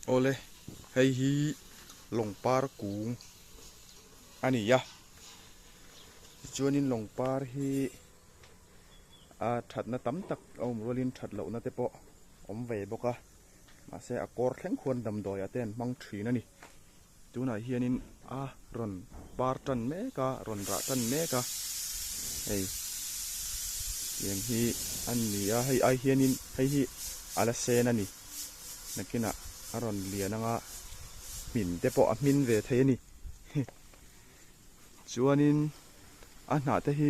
Ole hei hi longpar kung ani ya chuanin longpar hi thatna tam tak om rolin that lo na te po om ve boka ma se akor thleng khon dam doi aten mang thina ni tuna hianin ron par tan me ka ron ra tan me ka ei yang hi an ni hei ai hianin hei hi ala sen ani nakina aron liananga min te po min ve the ni chuanin na te hi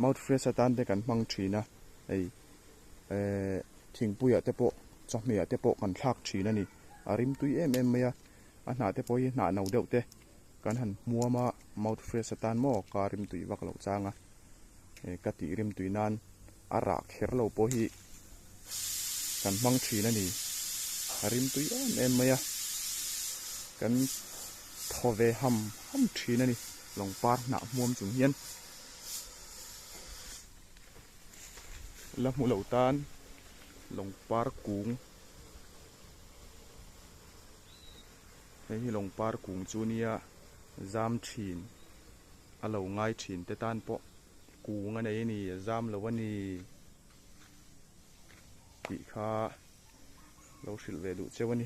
mouth fresh atan te kan mang thina ei thingpuya te po chawmia te po kan thlak thina ni arim tui em maya na te po hi na no deuh te kan han muama mouth fresh atan mo ka rim tui wak lo changa ka ti rim tui nan ara kher lo po hi kan mang thina ni arim tui em maya kan thove ham thina ni longpar na muam chung hian la mu lo tan longpar kung hei longpar kung chu nia zam thin alo ngai thin te tan po kung anei ni zam lo ani ti kha lo shil ve lu chewani